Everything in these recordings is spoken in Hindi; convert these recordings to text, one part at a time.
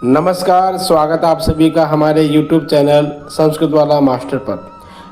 नमस्कार, स्वागत आप सभी का हमारे YouTube चैनल संस्कृत वाला मास्टर पर।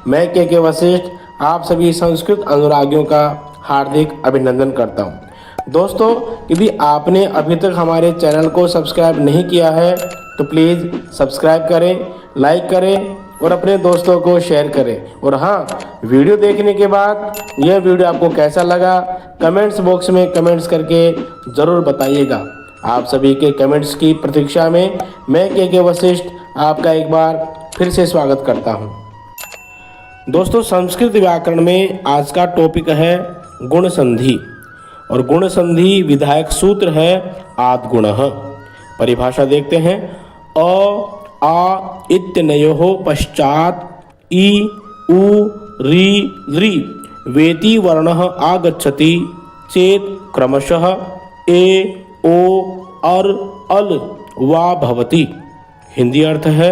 मैं के वशिष्ठ आप सभी संस्कृत अनुरागियों का हार्दिक अभिनंदन करता हूं। दोस्तों, यदि आपने अभी तक हमारे चैनल को सब्सक्राइब नहीं किया है तो प्लीज़ सब्सक्राइब करें, लाइक करें और अपने दोस्तों को शेयर करें। और हाँ, वीडियो देखने के बाद यह वीडियो आपको कैसा लगा कमेंट्स बॉक्स में कमेंट्स करके ज़रूर बताइएगा। आप सभी के कमेंट्स की प्रतीक्षा में मैं के वशिष्ठ आपका एक बार फिर से स्वागत करता हूं। दोस्तों, संस्कृत व्याकरण में आज का टॉपिक है गुण संधि और गुण संधि विधायक सूत्र है आद्गुणः। परिभाषा देखते हैं। आ इत्यनयोः पश्चात इ उ रि ऋ वेति वर्णः आगच्छति चेत् क्रमशः ए ओ अर अल वा भवति। हिंदी अर्थ है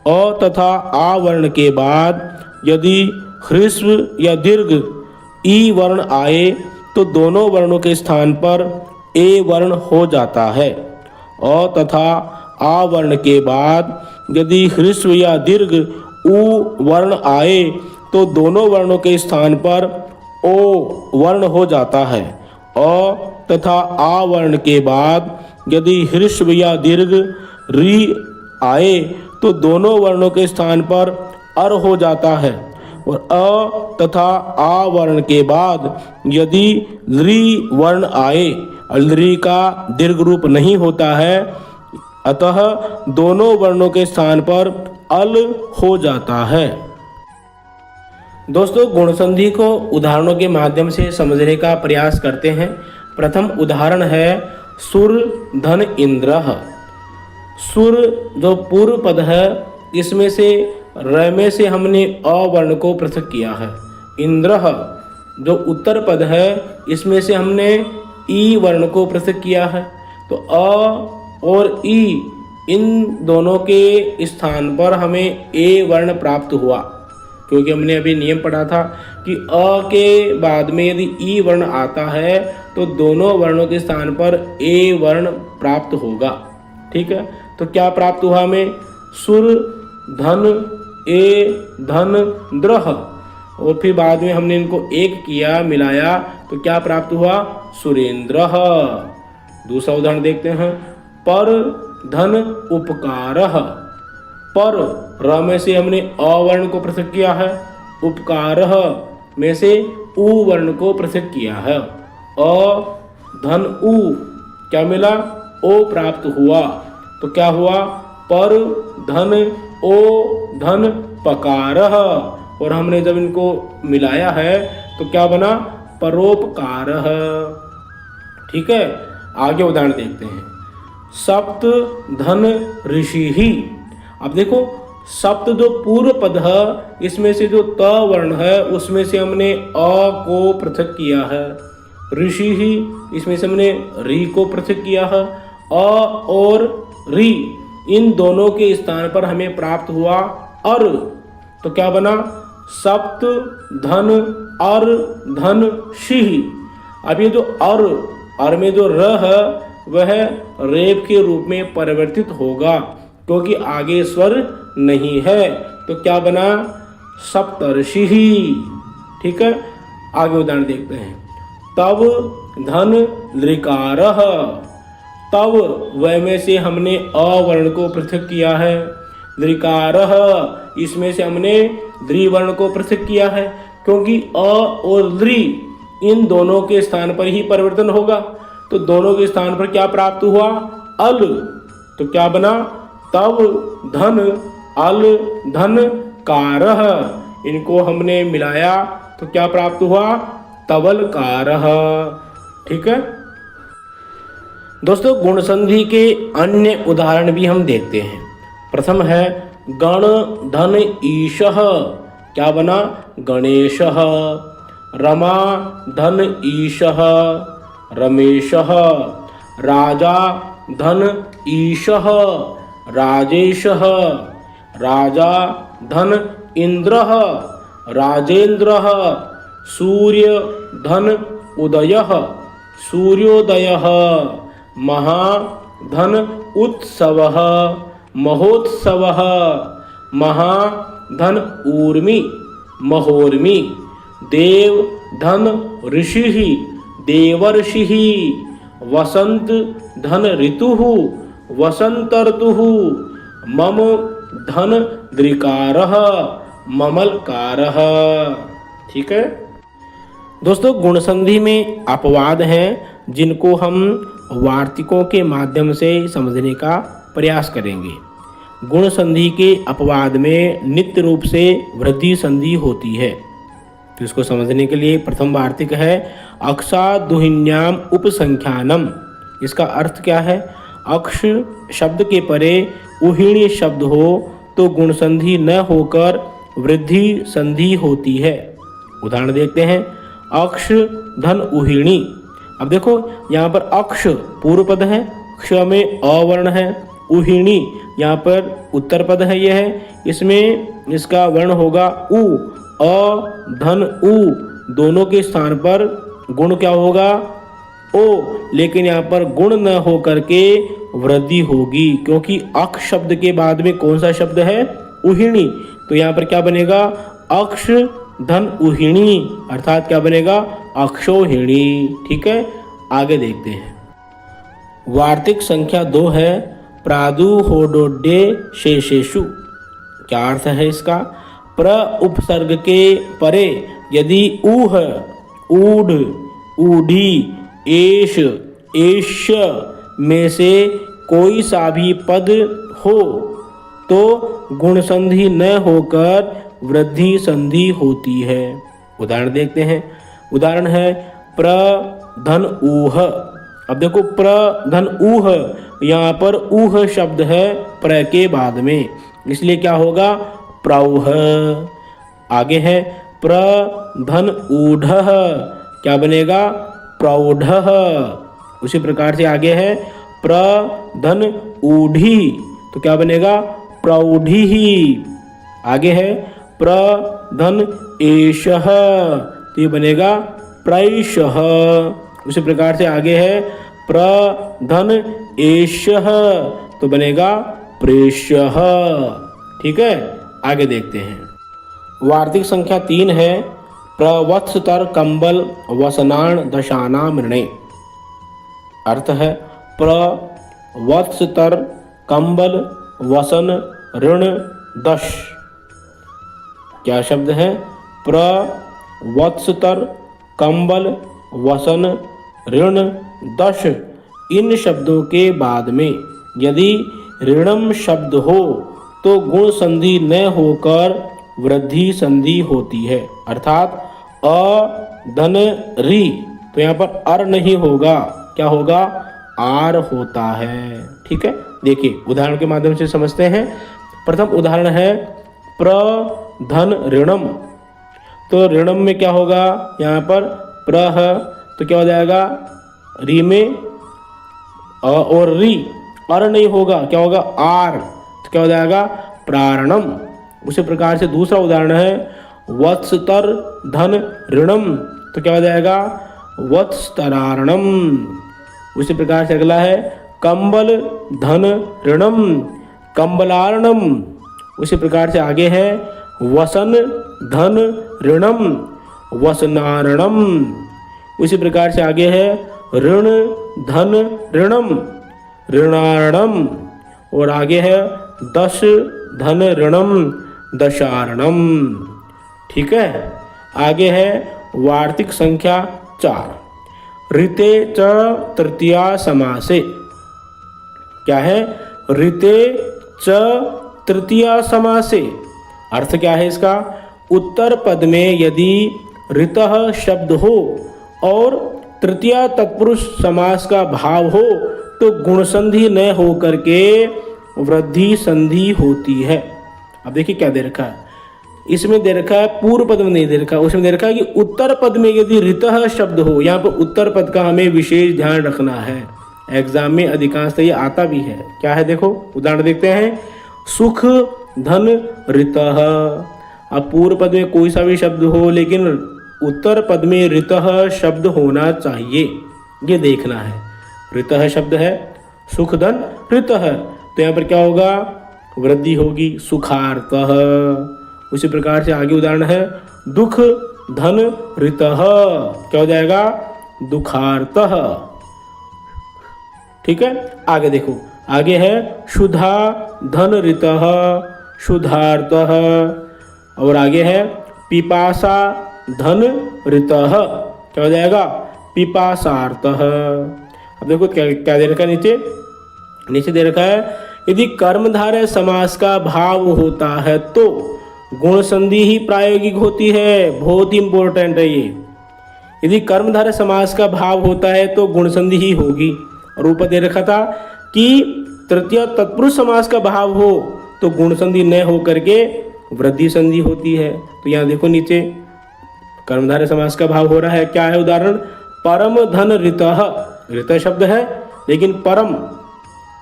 अ तथा आ वर्ण के बाद यदि ह्रस्व या दीर्घ ई वर्ण आए तो दोनों वर्णों के स्थान पर ए वर्ण हो जाता है। अ तथा आ वर्ण के बाद यदि ह्रस्व या दीर्घ उ वर्ण आए तो दोनों वर्णों के स्थान पर ओ वर्ण हो जाता है। अ तथा आ वर्ण के बाद यदि ह्रस्व या दीर्घ री आए तो दोनों वर्णों के स्थान पर अर हो जाता है। और अ तथा आ वर्ण के बाद यदि री वर्ण आए, री का दीर्घ रूप नहीं होता है, अतः दोनों वर्णों के स्थान पर अल हो जाता है। दोस्तों, गुण संधि को उदाहरणों के माध्यम से समझने का प्रयास करते हैं। प्रथम उदाहरण है सुर धन इंद्रः। सुर जो पूर्व पद है इसमें से र में से हमने अ वर्ण को पृथक किया है। इंद्रः जो उत्तर पद है इसमें से हमने ई वर्ण को पृथक किया है। तो अ और ई इन दोनों के स्थान पर हमें ए वर्ण प्राप्त हुआ, क्योंकि हमने अभी नियम पढ़ा था कि अ के बाद में यदि ई वर्ण आता है तो दोनों वर्णों के स्थान पर ए वर्ण प्राप्त होगा। ठीक है, तो क्या प्राप्त हुआ हमें? सुर धन ए धन द्रह, और फिर बाद में हमने इनको एक किया, मिलाया, तो क्या प्राप्त हुआ? सुरेंद्रः। दूसरा उदाहरण देखते हैं। पर धन उपकारः। पर र में से हमने अ वर्ण को पृथक किया है, उपकारः में से उ वर्ण को पृथक किया है। अ धन उ क्या मिला? ओ प्राप्त हुआ। तो क्या हुआ? पर धन ओ धन पकारः, और हमने जब इनको मिलाया है तो क्या बना? परोपकारः। ठीक है, आगे उदाहरण देखते हैं। सप्त धन ऋषिः। अब देखो, सप्त जो पूर्व पद है इसमें से जो त वर्ण है उसमें से हमने अ को पृथक किया है। ऋषि ही इसमें से हमने री को पृथक किया है। अ और री इन दोनों के स्थान पर हमें प्राप्त हुआ अर। तो क्या बना? सप्त धन अर धन शिह। अब ये जो अर में जो र है वह रेप के रूप में परिवर्तित होगा, क्योंकि आगे स्वर नहीं है। तो क्या बना? सप्तर्षि। ठीक है, आगे उदाहरण देखते हैं। तब धन लृकारः। तब वह में से हमने अ वर्ण को पृथक किया है। लृकारः इसमें से हमने द्रि वर्ण को पृथक किया है, क्योंकि अ और द्रि इन दोनों के स्थान पर ही परिवर्तन होगा। तो दोनों के स्थान पर क्या प्राप्त हुआ? अल। तो क्या बना? तब धन अल धन कारः। इनको हमने मिलाया तो क्या प्राप्त हुआ? तवलकारः। ठीक है दोस्तों, गुण संधि के अन्य उदाहरण भी हम देखते हैं। प्रथम है गण धन ईशः। क्या बना? गणेशः। रमा धन ईशः रमेशः। राजा धन ईशः राजेशः। राजा धन इंद्रः राजेंद्रः। सूर्य धन उदयः सूर्योदयः। महाधन उत्सवः महोत्सवः महाधन ऊर्मि महोर्मि देव धन ऋषिः देवर्षिः वसंत धन ऋतुः वसंतर्तुः मम धन द्रिकारः ममलकारः। ठीक है दोस्तों, गुण संधि में अपवाद हैं जिनको हम वार्तिकों के माध्यम से समझने का प्रयास करेंगे। गुण संधि के अपवाद में नित्य रूप से वृद्धि संधि होती है, तो इसको समझने के लिए प्रथम वार्तिक है अक्षादुहिन्याम उपसंख्यानम। इसका अर्थ क्या है? अक्ष शब्द के परे उहिणी शब्द हो तो गुण संधि न होकर वृद्धि संधि होती है। उदाहरण देखते हैं, अक्ष धन उहिणी। अब देखो यहाँ पर अक्ष पूर्व पद है, क्ष में अवर्ण है, उहिणी यहाँ पर उत्तर पद है, यह है, इसमें इसका वर्ण होगा उ। अ धन उ दोनों के स्थान पर गुण क्या होगा? ओ, लेकिन यहाँ पर गुण न हो करके वृद्धि होगी, क्योंकि अक्ष शब्द के बाद में कौन सा शब्द है? उहिणी। तो यहाँ पर क्या बनेगा? अक्ष धन उहिणी, अर्थात क्या बनेगा? अक्षोहिणी। ठीक है, आगे देखते हैं। वार्तिक संख्या 2 है प्रादुहोडोड्य शेषेषु। क्या अर्थ है इसका? प्र उपसर्ग के परे यदि ऊह ऊढ़ ऊढ़ी एष एष्य में से कोई सा भी पद हो तो गुण संधि न होकर वृद्धि संधि होती है। उदाहरण देखते हैं। उदाहरण है प्र धन ऊह। अब देखो प्र धन ऊह, यहाँ पर ऊह शब्द है प्र के बाद में, इसलिए क्या होगा? प्रौह। आगे है प्र धन ऊढ़, क्या बनेगा? प्रौढ़। उसी प्रकार से आगे है प्र धन ऊढ़ी, तो क्या बनेगा? प्रौढ़ी ही। आगे है प्र धन एषः, तो ये बनेगा प्रैषः। उसी प्रकार से आगे है प्र धन एषः, तो बनेगा प्रेष्यः। ठीक है, आगे देखते हैं। वार्तिक संख्या 3 है प्रवत्सतर कंबल वसनान दशाना मृणे। अर्थ है प्रवत्सतर कंबल वसन ऋण दश। क्या शब्द है? प्रवत्सतर कंबल वसन ऋण दश। इन शब्दों के बाद में यदि ऋणम शब्द हो तो गुण संधि न होकर वृद्धि संधि होती है, अर्थात अ धन री, तो यहाँ पर अर नहीं होगा, क्या होगा? आर होता है। ठीक है, देखिए उदाहरण के माध्यम से समझते हैं। प्रथम उदाहरण है प्र धन ऋणम। तो ऋणम में क्या होगा? यहाँ पर प्रह, तो क्या हो जाएगा? री में अ और री, अर नहीं होगा, क्या होगा? आर, तो क्या हो जाएगा? प्रारणम। उसी प्रकार से दूसरा उदाहरण है वत्सतर धन ऋणम, तो क्या हो जाएगा? वत्स्तरारणम। उसी प्रकार से अगला है कंबल धन ऋणम, कंबलारणम। उसी प्रकार से आगे है वसन धन ऋणम, वसनारणम। उसी प्रकार से आगे है ऋण धन ऋणम, ऋणारणम। और आगे है दश धन ऋणम, दशारणम। ठीक है, आगे है वार्तिक संख्या 4 ऋते च तृतीया समासे। क्या है? ऋते च तृतीया समासे। अर्थ क्या है इसका? उत्तर पद में यदि ऋतः शब्द हो और तृतीया तत्पुरुष समास का भाव हो तो गुण संधि न हो करके वृद्धि संधि होती है। अब देखिए क्या दे रखा है, इसमें दे रखा है, पूर्व पद में नहीं दे रखा, उसमें दे रखा है कि उत्तर पद में यदि ऋतः शब्द हो। यहाँ पर उत्तर पद का हमें विशेष ध्यान रखना है, एग्जाम में अधिकांशतः ये आता भी है। क्या है देखो, उदाहरण देखते हैं। सुख धन ऋतः। अब पूर्व पद में कोई सा भी शब्द हो लेकिन उत्तर पद में ऋतः शब्द होना चाहिए, ये देखना है। ऋतः शब्द है, सुख धन ऋतः, तो यहाँ पर क्या होगा, वृद्धि होगी, सुखार्तः। उसी प्रकार से आगे उदाहरण है दुख धन ऋतः, क्या हो जाएगा, दुखार्तः। ठीक है, आगे देखो, आगे है शुद्धा धन ऋतः, शुद्धार्तः। और आगे है पिपासा धन ऋतः, क्या हो जाएगा, पिपासार्तः। अब देखो क्या दे रखा है, नीचे दे रखा है यदि कर्मधारय समास का भाव होता है तो गुण संधि ही प्रायोगिक होती है। बहुत ही इंपॉर्टेंट है ये। यदि कर्मधारय समास का भाव होता है तो गुण संधि ही होगी। और ऊपर दे रखा था कि तृतीय तत्पुरुष समास का भाव हो तो गुण संधि न हो करके वृद्धि संधि होती है। तो यहाँ देखो नीचे कर्मधारय समास का भाव हो रहा है, क्या है उदाहरण, परम धन ऋतः, ऋतः शब्द है लेकिन परम,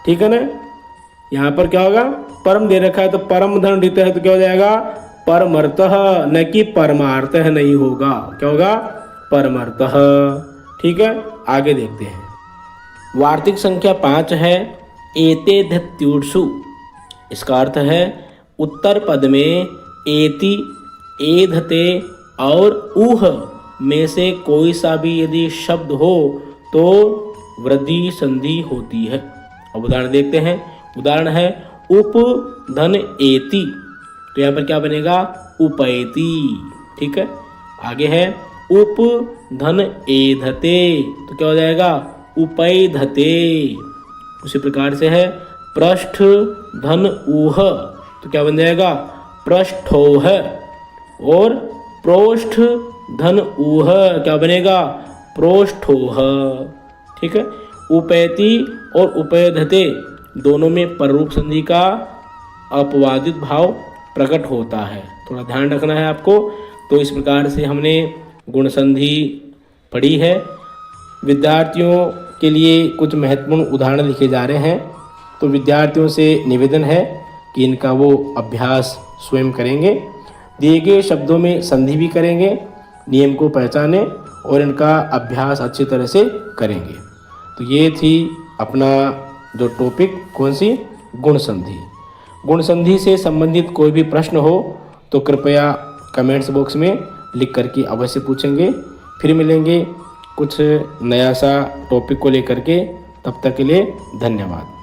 ठीक है ना, यहाँ पर क्या होगा, परम दे रखा है तो परम धन ऋतः है तो क्या हो जाएगा, परमर्थः, न कि परमार्थः नहीं होगा, क्या होगा, परमर्थः। ठीक है, आगे देखते हैं। वार्तिक संख्या 5 है एते धत्युषु, इसका अर्थ है उत्तर पद में एति, एधते और ऊह में से कोई सा भी यदि शब्द हो तो वृद्धि संधि होती है। अब उदाहरण देखते हैं। उदाहरण है उप धन एति, तो यहाँ पर क्या बनेगा, उपैति। ठीक है, आगे है उप धन एधते, तो क्या हो जाएगा, उपैधते। उसी प्रकार से है पृष्ठ धन ऊह, तो क्या बन जाएगा, पृष्ठोह। और प्रोष्ठ धन ऊह, क्या बनेगा, प्रोष्ठोह। ठीक है, उपैति और उपैधते दोनों में पररूप संधि का अपवादित भाव प्रकट होता है, थोड़ा ध्यान रखना है आपको। तो इस प्रकार से हमने गुण संधि पढ़ी है। विद्यार्थियों के लिए कुछ महत्वपूर्ण उदाहरण लिखे जा रहे हैं, तो विद्यार्थियों से निवेदन है कि इनका वो अभ्यास स्वयं करेंगे, दिए गए शब्दों में संधि भी करेंगे, नियम को पहचानें और इनका अभ्यास अच्छी तरह से करेंगे। तो ये थी अपना जो टॉपिक, कौन सी, गुण संधि। गुण संधि से संबंधित कोई भी प्रश्न हो तो कृपया कमेंट्स बॉक्स में लिख करके अवश्य पूछेंगे। फिर मिलेंगे कुछ नया सा टॉपिक को लेकर के, तब तक के लिए धन्यवाद।